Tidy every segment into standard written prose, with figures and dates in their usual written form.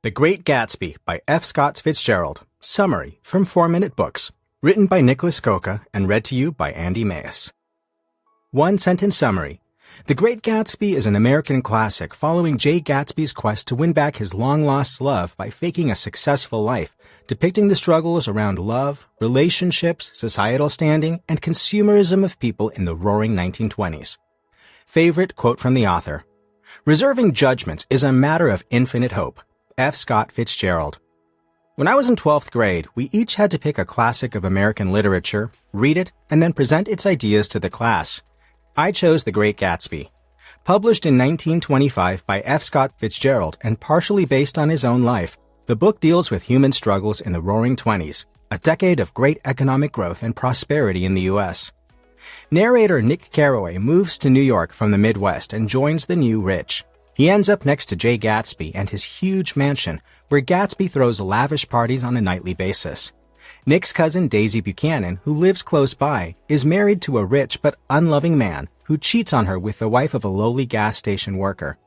The Great Gatsby by F. Scott Fitzgerald. Summary from 4-Minute Books. Written by Nicholas Coca and read to you by Andy Mayes. One-sentence summary. The Great Gatsby is an American classic following Jay Gatsby's quest to win back his long-lost love by faking a successful life, depicting the struggles around love, relationships, societal standing, and consumerism of people in the roaring 1920s. Favorite quote from the author. Reserving judgments is a matter of infinite hope. F. Scott Fitzgerald. When I was in 12th grade, we each had to pick a classic of American literature, read it, and then present its ideas to the class. I chose The Great Gatsby. Published in 1925 by F. Scott Fitzgerald and partially based on his own life, the book deals with human struggles in the Roaring Twenties, a decade of great economic growth and prosperity in the U.S. Narrator Nick Carraway moves to New York from the Midwest and joins the new rich. He ends up next to Jay Gatsby and his huge mansion, where Gatsby throws lavish parties on a nightly basis. Nick's cousin Daisy Buchanan, who lives close by, is married to a rich but unloving man who cheats on her with the wife of a lowly gas station worker.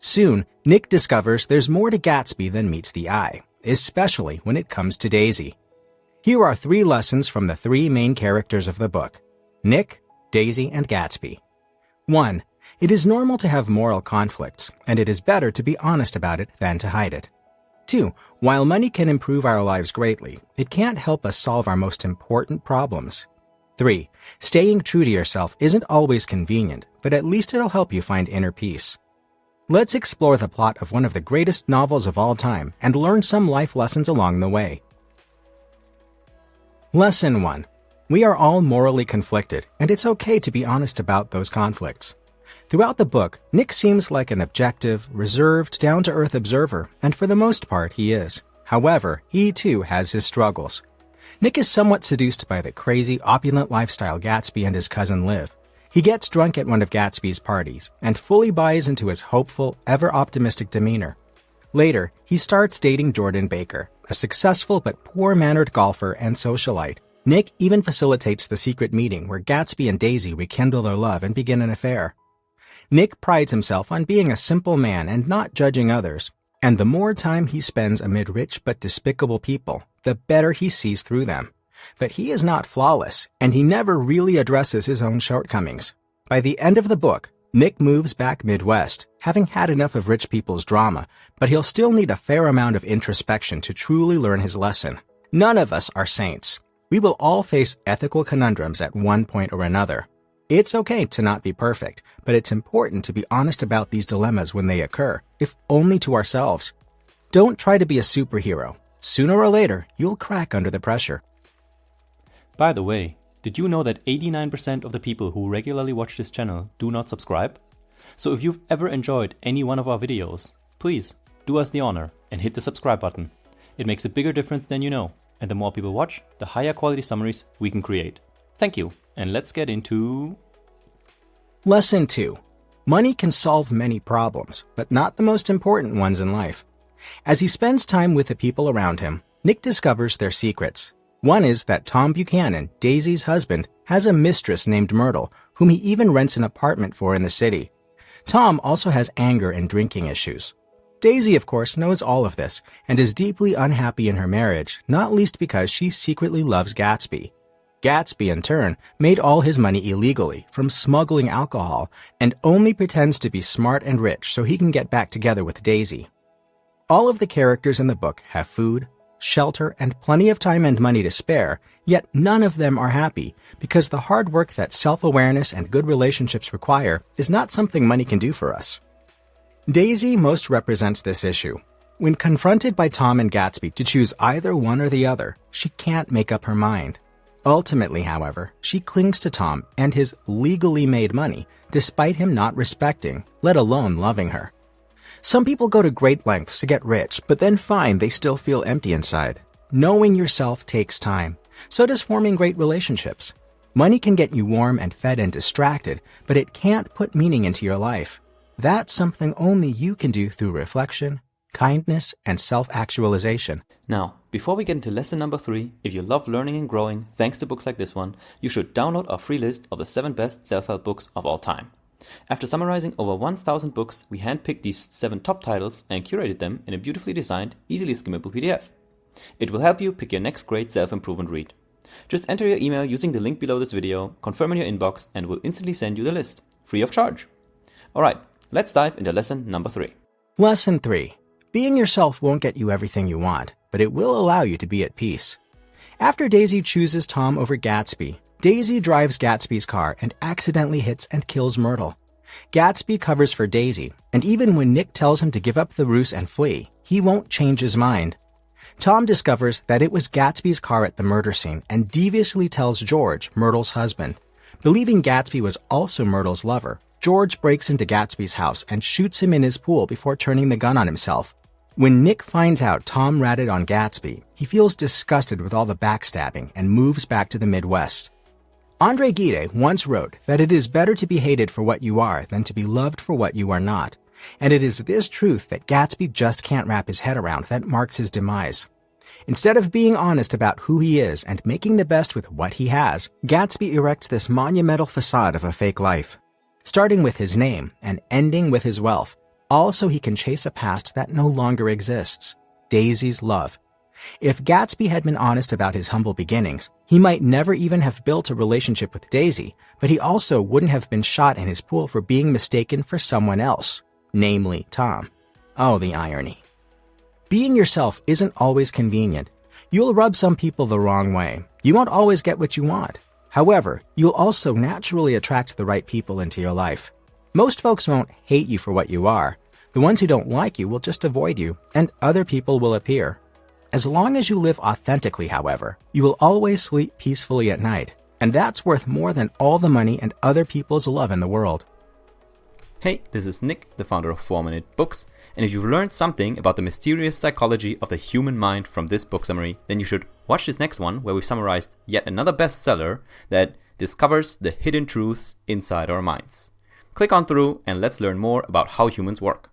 Soon, Nick discovers there's more to Gatsby than meets the eye, especially when it comes to Daisy. Here are 3 lessons from the 3 main characters of the book: Nick, Daisy, and Gatsby. 1. It is normal to have moral conflicts, and it is better to be honest about it than to hide it. 2. While money can improve our lives greatly, it can't help us solve our most important problems. 3. Staying true to yourself isn't always convenient, but at least it'll help you find inner peace. Let's explore the plot of one of the greatest novels of all time and learn some life lessons along the way. Lesson 1. We are all morally conflicted, and it's okay to be honest about those conflicts. Throughout the book, Nick seems like an objective, reserved, down-to-earth observer, and for the most part he is. However, he too has his struggles. Nick is somewhat seduced by the crazy, opulent lifestyle Gatsby and his cousin live. He gets drunk at one of Gatsby's parties and fully buys into his hopeful, ever-optimistic demeanor. Later, he starts dating Jordan Baker, a successful but poor-mannered golfer and socialite. Nick even facilitates the secret meeting where Gatsby and Daisy rekindle their love and begin an affair. Nick prides himself on being a simple man and not judging others, and the more time he spends amid rich but despicable people, the better he sees through them. But he is not flawless, and he never really addresses his own shortcomings. By the end of the book, Nick moves back Midwest, having had enough of rich people's drama, but he'll still need a fair amount of introspection to truly learn his lesson. None of us are saints. We will all face ethical conundrums at one point or another. It's okay to not be perfect, but it's important to be honest about these dilemmas when they occur, if only to ourselves. Don't try to be a superhero. Sooner or later, you'll crack under the pressure. By the way, did you know that 89% of the people who regularly watch this channel do not subscribe? So if you've ever enjoyed any one of our videos, please do us the honor and hit the subscribe button. It makes a bigger difference than you know, and the more people watch, the higher quality summaries we can create. Thank you, and let's get into... Lesson 2. Money can solve many problems, but not the most important ones in life. As he spends time with the people around him, Nick discovers their secrets. One is that Tom Buchanan, Daisy's husband, has a mistress named Myrtle, whom he even rents an apartment for in the city. Tom also has anger and drinking issues. Daisy, of course, knows all of this and is deeply unhappy in her marriage, not least because she secretly loves Gatsby. Gatsby, in turn, made all his money illegally from smuggling alcohol and only pretends to be smart and rich so he can get back together with Daisy. All of the characters in the book have food, shelter, and plenty of time and money to spare, yet none of them are happy because the hard work that self-awareness and good relationships require is not something money can do for us. Daisy most represents this issue. When confronted by Tom and Gatsby to choose either one or the other, she can't make up her mind. Ultimately, however, she clings to Tom and his legally made money, despite him not respecting, let alone loving her. Some people go to great lengths to get rich, but then find they still feel empty inside. Knowing yourself takes time. So does forming great relationships. Money can get you warm and fed and distracted, but it can't put meaning into your life. That's something only you can do through reflection, kindness, and self-actualization. Now, before we get into lesson number 3, if you love learning and growing thanks to books like this one, you should download our free list of the 7 best self-help books of all time. After summarizing over 1,000 books, we handpicked these 7 top titles and curated them in a beautifully designed, easily skimmable PDF. It will help you pick your next great self-improvement read. Just enter your email using the link below this video, confirm in your inbox, and we'll instantly send you the list, free of charge. Alright, let's dive into lesson number 3. Lesson 3. Being yourself won't get you everything you want, but it will allow you to be at peace. After Daisy chooses Tom over Gatsby, Daisy drives Gatsby's car and accidentally hits and kills Myrtle. Gatsby covers for Daisy, and even when Nick tells him to give up the ruse and flee, he won't change his mind. Tom discovers that it was Gatsby's car at the murder scene and deviously tells George, Myrtle's husband. Believing Gatsby was also Myrtle's lover, George breaks into Gatsby's house and shoots him in his pool before turning the gun on himself. When Nick finds out Tom ratted on Gatsby, he feels disgusted with all the backstabbing and moves back to the Midwest. Andre Gide once wrote that it is better to be hated for what you are than to be loved for what you are not, and it is this truth that Gatsby just can't wrap his head around that marks his demise. Instead of being honest about who he is and making the best with what he has, Gatsby erects this monumental facade of a fake life, starting with his name and ending with his wealth, all so he can chase a past that no longer exists, Daisy's love. If Gatsby had been honest about his humble beginnings, he might never even have built a relationship with Daisy, but he also wouldn't have been shot in his pool for being mistaken for someone else, namely Tom. Oh, the irony. Being yourself isn't always convenient. You'll rub some people the wrong way. You won't always get what you want. However, you'll also naturally attract the right people into your life. Most folks won't hate you for what you are. The ones who don't like you will just avoid you, and other people will appear. As long as you live authentically, however, you will always sleep peacefully at night, and that's worth more than all the money and other people's love in the world. Hey, this is Nick, the founder of 4-Minute Books, and if you've learned something about the mysterious psychology of the human mind from this book summary, then you should watch this next one where we've summarized yet another bestseller that discovers the hidden truths inside our minds. Click on through and let's learn more about how humans work.